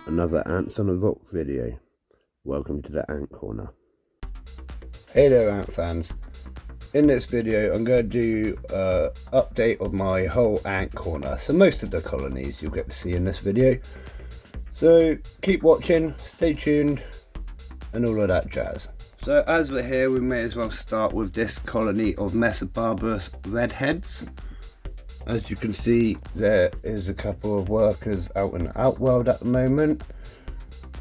Another Ants on a Rock video. Welcome to the Ant Corner. Hey there ant fans. In this video I'm going to do an update of my whole ant corner. So most of the colonies you'll get to see in this video. So keep watching, stay tuned and all of that jazz. So as we're here, we may as well start with this colony of Mesa Barbers redheads. As you can see, there is a couple of workers out in the outworld at the moment,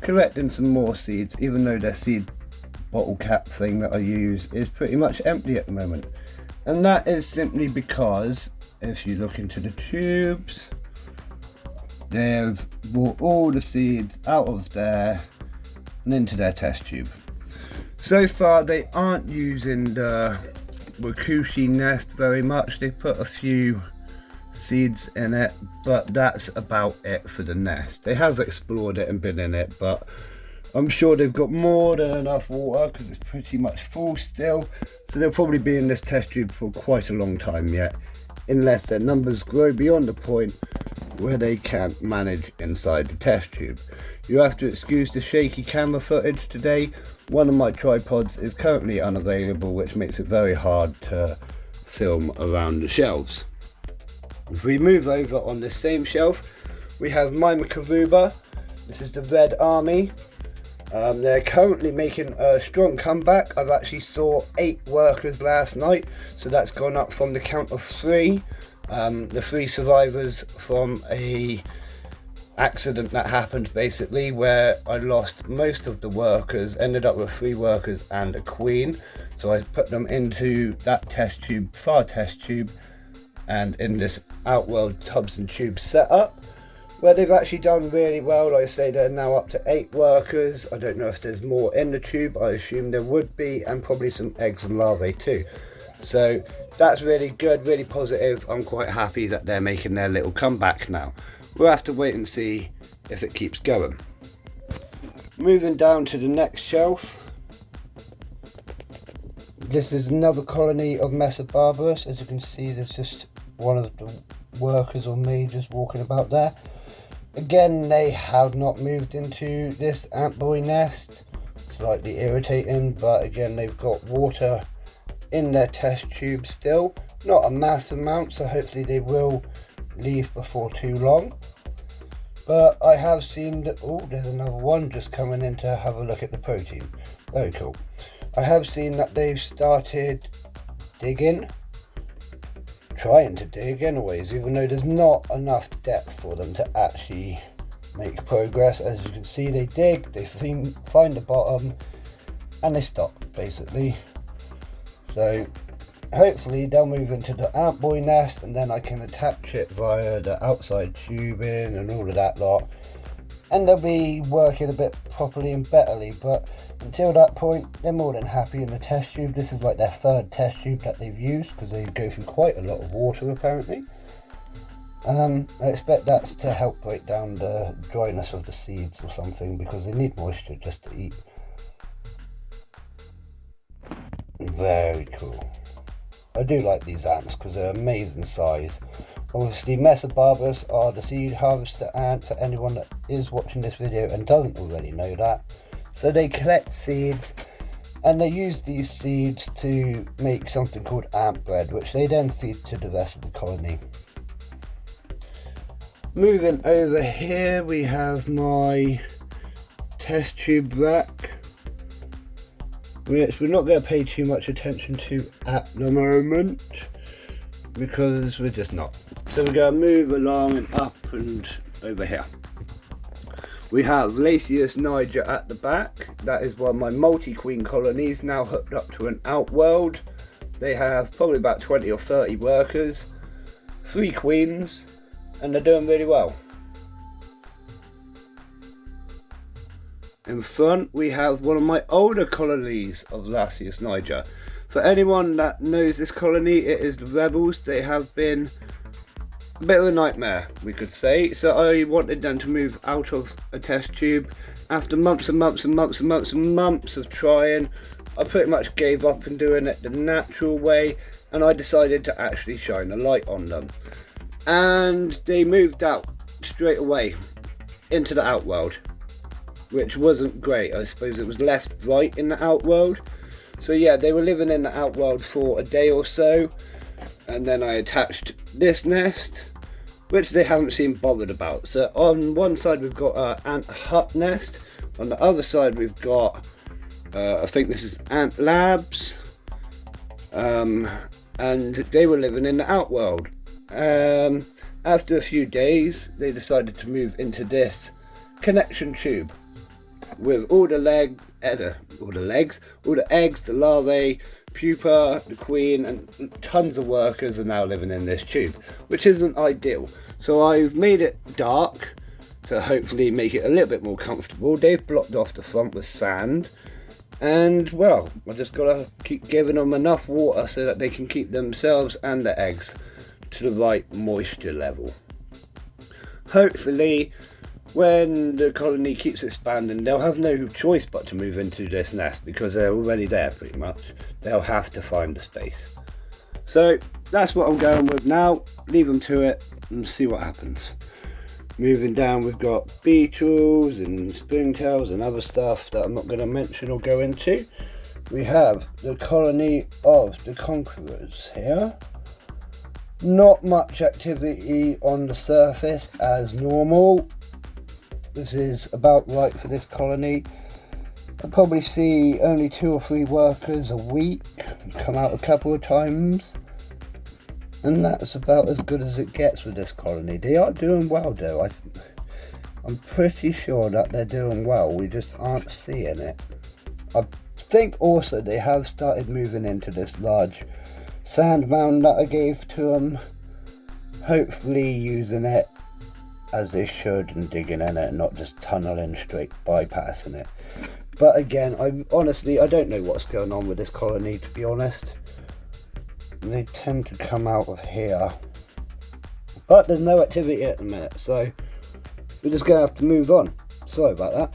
collecting some more seeds, even though their seed bottle cap thing that I use is pretty much empty at the moment. And that is simply because, if you look into the tubes, they've brought all the seeds out of there and into their test tube. So far, they aren't using the Wakushi nest very much. They put a few seeds in it, but that's about it for the nest. They have explored it and been in it, but I'm sure they've got more than enough water because it's pretty much full still, so they'll probably be in this test tube for quite a long time yet, unless their numbers grow beyond the point where they can't manage inside the test tube. You have to excuse the shaky camera footage today. One of my tripods is currently unavailable, which makes it very hard to film around the shelves. If we move over on this same shelf, we have Manika Rubida. This is the Red Army. They're currently making a strong comeback. I've actually saw 8 workers last night, so that's gone up from the count of 3. The 3 survivors from a accident that happened basically, where I lost most of the workers, ended up with 3 workers and a queen. So I put them into that test tube, far test tube, and in this outworld tubs and tubes setup, where they've actually done really well. Like I say, they're now up to 8 workers. I don't know if there's more in the tube. I assume there would be, and probably some eggs and larvae too. So that's really good, really positive. I'm quite happy that they're making their little comeback now. We'll have to wait and see if it keeps going. Moving down to the next shelf. This is another colony of Mesa Barbers. As you can see, there's just one of the workers or majors walking about there. Again, they have not moved into this ant boy nest. Slightly irritating, but again, they've got water in their test tube still. Not a massive amount, so hopefully they will leave before too long. But I have seen that, oh, there's another one just coming in to have a look at the protein. Very cool. I have seen that they've started digging, trying to dig anyways, even though there's not enough depth for them to actually make progress. As you can see, they dig, they find the bottom, and they stop basically. So hopefully they'll move into the ant boy nest, and then I can attach it via the outside tubing and all of that lot, and they'll be working a bit properly and betterly. But until that point, they're more than happy in the test tube. This is like their 3rd test tube that they've used, because they go through quite a lot of water apparently. I expect that's to help break down the dryness of the seeds or something, because they need moisture just to eat. Very cool. I do like these ants because they're amazing size. Obviously, Mesa Barbers are the seed harvester ant, for anyone that is watching this video and doesn't already know that. So they collect seeds, and they use these seeds to make something called ant bread, which they then feed to the rest of the colony. Moving over here, we have my test tube rack, which we're not going to pay too much attention to at the moment, because we're just not. So we're going to move along and up and over here. We have Lassiusniger at the back. That is one of my multi-queen colonies, now hooked up to an outworld. They have probably about 20 or 30 workers, 3 queens, and they're doing really well. In front we have one of my older colonies of Lassiusniger. For anyone that knows this colony, it is the Rebels. They have been a bit of a nightmare, we could say. So I wanted them to move out of a test tube. After months and months and months and months and months of trying, I pretty much gave up on doing it the natural way, and I decided to actually shine a light on them. And they moved out straight away into the outworld. which wasn't great. I suppose it was less bright in the outworld. So yeah, they were living in the outworld for a day or so, and then I attached this nest, which they haven't seemed bothered about. So on one side we've got an ant hut nest, on the other side we've got, I think this is ant labs, and they were living in the outworld. After a few days, they decided to move into this connection tube with all the eggs, the larvae, pupa, the queen, and tons of workers are now living in this tube, which isn't ideal. So I've made it dark to hopefully make it a little bit more comfortable. They've blocked off the front with sand, and well, I just gotta keep giving them enough water so that they can keep themselves and the eggs to the right moisture level. Hopefully, when the colony keeps expanding, they'll have no choice but to move into this nest because they're already there pretty much. They'll have to find the space. So that's what I'm going with now. Leave them to it and see what happens. Moving down, we've got beetles and springtails and other stuff that I'm not going to mention or go into. We have the colony of the Conquerors here. Not much activity on the surface as normal. This is about right for this colony. I probably see only 2 or 3 workers a week, come out a couple of times, and that's about as good as it gets with this colony. They are doing well though. I'm pretty sure that they're doing well, we just aren't seeing it. I think also they have started moving into this large sand mound that I gave to them, hopefully using it as they should and digging in it and not just tunneling straight, bypassing it. But again, I don't know what's going on with this colony, to be honest. They tend to come out of here, but there's no activity at the minute, so we're just gonna have to move on. Sorry about that.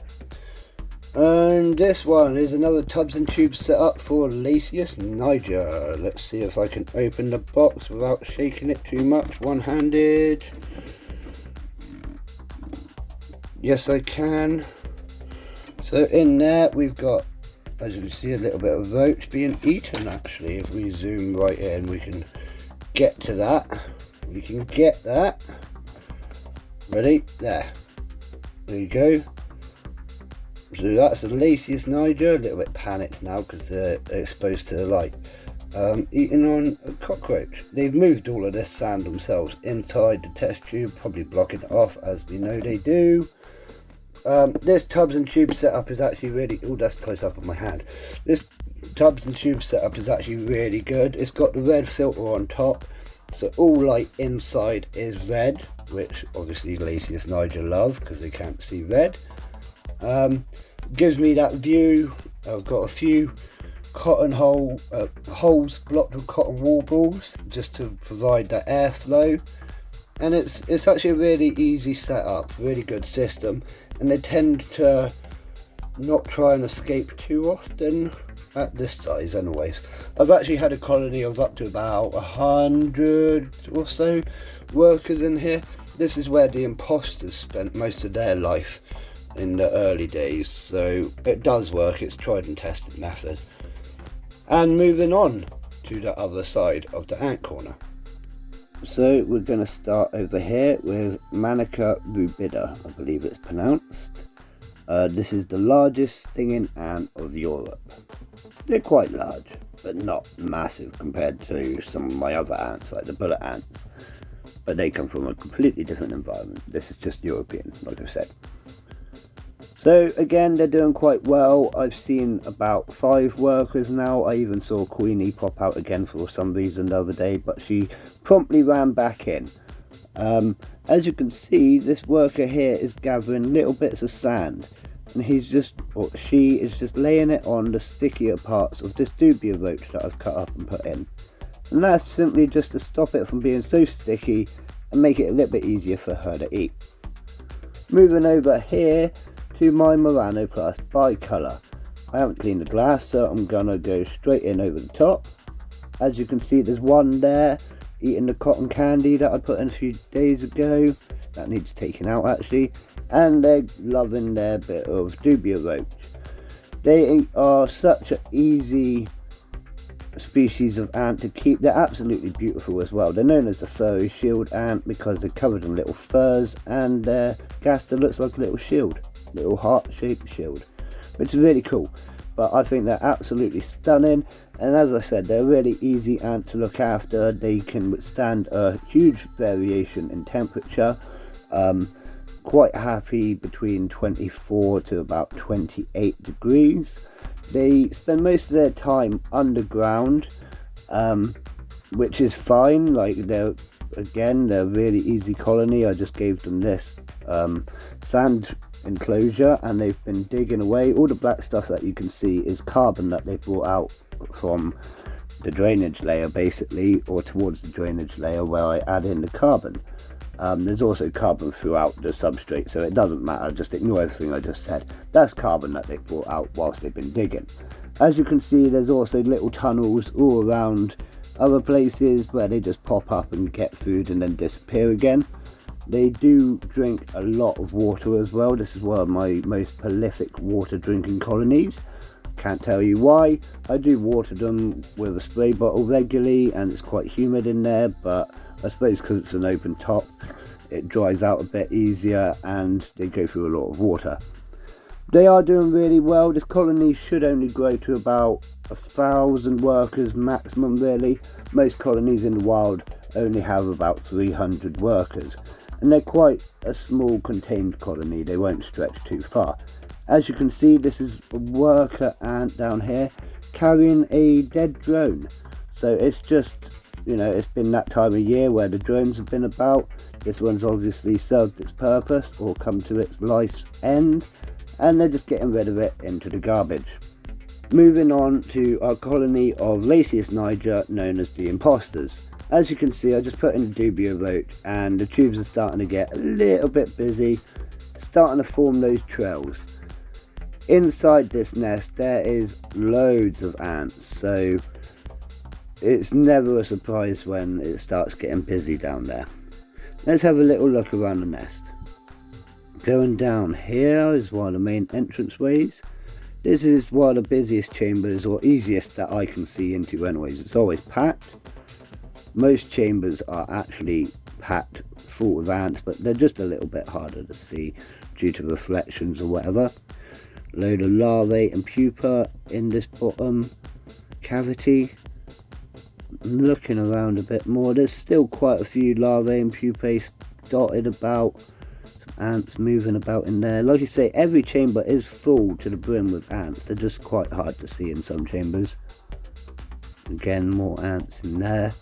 And this one is another tubs and tubes set up for Lassiusniger. Let's see if I can open the box without shaking it too much one-handed. Yes, I can. So in there we've got, as you can see, a little bit of roach being eaten actually. If we zoom right in, we can get to that. We can get that. Ready? There. There you go. So that's a Lassiusniger, a little bit panicked now because they're exposed to the light. Eating on a cockroach. They've moved all of this sand themselves inside the test tube, probably blocking it off as we know they do. This tubs and tube setup is actually really, oh, that's close up on my hand. This tubs and tube setup is actually really good. It's got the red filter on top, so all light inside is red, which obviously Lassiusniger love because they can't see red. Gives me that view. I've got a few cotton holes blocked with cotton wool balls just to provide that airflow, and it's actually a really easy setup, really good system, and they tend to not try and escape too often at this size anyways. I've actually had a colony of up to about 100 or so workers in here. This is where the Imposters spent most of their life in the early days, so it does work. It's tried and tested method. And moving on to the other side of the ant corner, so we're going to start over here with Manika Rubida, I believe it's pronounced. This is the largest stinging ant of Europe. They're quite large, but not massive compared to some of my other ants like the bullet ants, but they come from a completely different environment. This is just European, like I said. So again, they're doing quite well. I've seen about 5 workers now. I even saw Queenie pop out again for some reason the other day, but she promptly ran back in. As you can see, this worker here is gathering little bits of sand, and she is just laying it on the stickier parts of this dubia roach that I've cut up and put in. And that's simply just to stop it from being so sticky and make it a little bit easier for her to eat. Moving over here to my Murano Plus Bicolor. I haven't cleaned the glass, so I'm gonna go straight in over the top. As you can see, there's one there eating the cotton candy that I put in a few days ago. that needs taking out actually, and they're loving their bit of dubia roach. They are such an easy species of ant to keep. They're absolutely beautiful as well. They're known as the furry shield ant because they're covered in little furs, and their gaster looks like a little shield, little heart-shaped shield, which is really cool. But I think they're absolutely stunning, and as I said, they're a really easy ant to look after. They can withstand a huge variation in temperature, quite happy between 24 to about 28 degrees. They spend most of their time underground, which is fine. Like, they're a really easy colony. I just gave them this sand enclosure, and they've been digging away. All the black stuff that you can see is carbon that they brought out from the drainage layer, basically, or towards the drainage layer where I add in the carbon. There's also carbon throughout the substrate, so it doesn't matter, just ignore everything I just said. That's carbon that they brought out whilst they've been digging. As you can see, there's also little tunnels all around other places where they just pop up and get food and then disappear again. They do drink a lot of water as well. This is one of my most prolific water drinking colonies. Can't tell you why. I do water them with a spray bottle regularly, and it's quite humid in there, but I suppose because it's an open top, it dries out a bit easier and they go through a lot of water. They are doing really well. This colony should only grow to about 1,000 workers maximum, really. Most colonies in the wild only have about 300 workers, and they're quite a small contained colony. They won't stretch too far. As you can see, this is a worker ant down here carrying a dead drone. So it's just, you know, it's been that time of year where the drones have been about. This one's obviously served its purpose or come to its life's end, and they're just getting rid of it into the garbage. Moving on to our colony of Lassiusniger, known as the Imposters. As you can see, I just put in the dubia roach, and the tubes are starting to get a little bit busy, starting to form those trails. Inside this nest there is loads of ants, so it's never a surprise when it starts getting busy down there. Let's have a little look around the nest. Going down here is one of the main entranceways. This is one of the busiest chambers, or easiest that I can see into anyways. It's always packed. Most chambers are actually packed full of ants, but they're just a little bit harder to see due to reflections or whatever. Load of larvae and pupa in this bottom cavity. I'm looking around a bit more. There's still quite a few larvae and pupae dotted about. Some ants moving about in there. Like I say, every chamber is full to the brim with ants. They're just quite hard to see in some chambers. Again, more ants in there.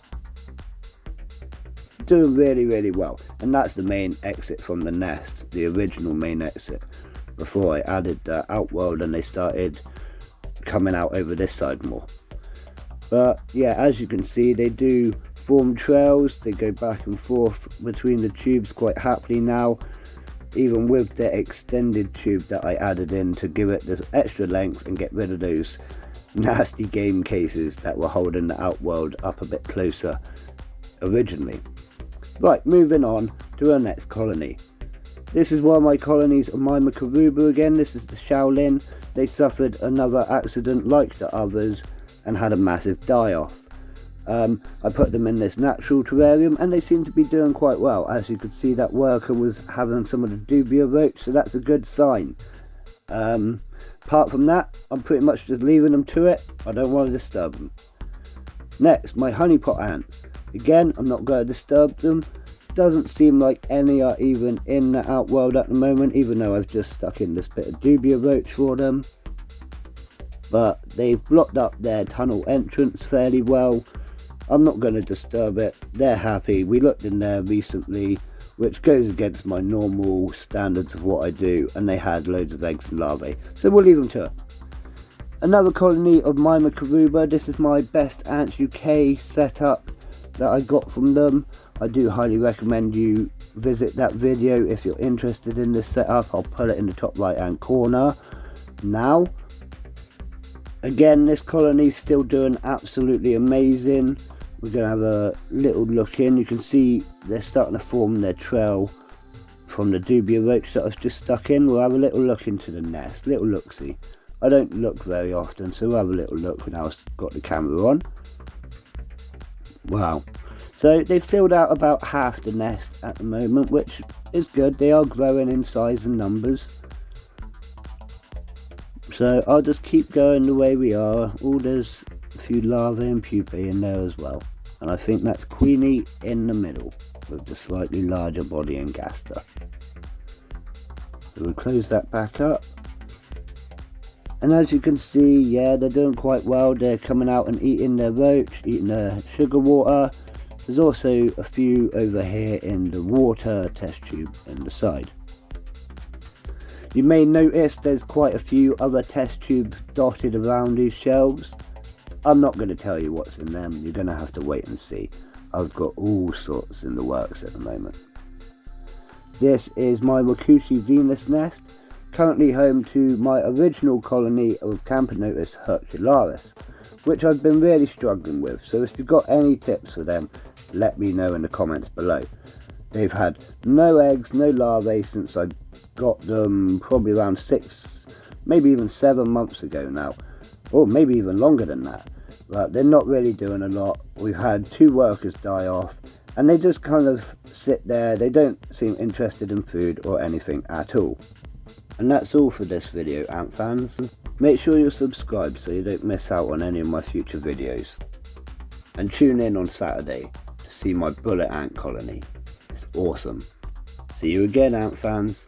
Doing really, really well. And that's the main exit from the nest, the original main exit, before I added the outworld and they started coming out over this side more. But yeah, as you can see, they do form trails. They go back and forth between the tubes quite happily now, even with the extended tube that I added in to give it this extra length and get rid of those nasty game cases that were holding the outworld up a bit closer originally. Right, moving on to our next colony. This is one of my colonies of my Macarooba again. This is the Shaolin. They suffered another accident like the others and had a massive die-off. I put them in this natural terrarium and they seem to be doing quite well. As you could see, that worker was having some of the dubia roach, so that's a good sign. Apart from that, I'm pretty much just leaving them to it. I don't want to disturb them. Next, my honeypot ants. Again, I'm not going to disturb them. Doesn't seem like any are even in the outworld at the moment, even though I've just stuck in this bit of dubia roach for them. But they've blocked up their tunnel entrance fairly well. I'm not going to disturb it. They're happy. We looked in there recently, which goes against my normal standards of what I do, and they had loads of eggs and larvae, so we'll leave them to it. Another colony of my Macarooba. This is my Best Ants UK setup that I got from them. I do highly recommend you visit that video if you're interested in this setup. I'll put it in the top right hand corner now. Again, this colony is still doing absolutely amazing. We're going to have a little look in. You can see they're starting to form their trail from the dubia roach that I've just stuck in. We'll have a little look into the nest, little look-see. I don't look very often, so we'll have a little look when I've got the camera on. Wow. So they've filled out about half the nest at the moment, which is good. They are growing in size and numbers. So I'll just keep going the way we are. Oh, there's a few larvae and pupae in there as well. And I think that's Queenie in the middle, with the slightly larger body and gaster. So we'll close that back up. And as you can see, yeah, they're doing quite well. They're coming out and eating their roach, eating their sugar water. There's also a few over here in the water test tube in the side. You may notice there's quite a few other test tubes dotted around these shelves. I'm not going to tell you what's in them. You're going to have to wait and see. I've got all sorts in the works at the moment. This is my Wakushi Venus nest, currently home to my original colony of Camponotus hercularis, which I've been really struggling with. So if you've got any tips for them, let me know in the comments below. They've had no eggs, no larvae since I got them probably around 6, maybe even 7 months ago now, or maybe even longer than that. But they're not really doing a lot. We've had 2 workers die off, and they just kind of sit there. They don't seem interested in food or anything at all. And that's all for this video, ant fans. Make sure you're subscribed so you don't miss out on any of my future videos. And tune in on Saturday to see my bullet ant colony. It's awesome. See you again, ant fans.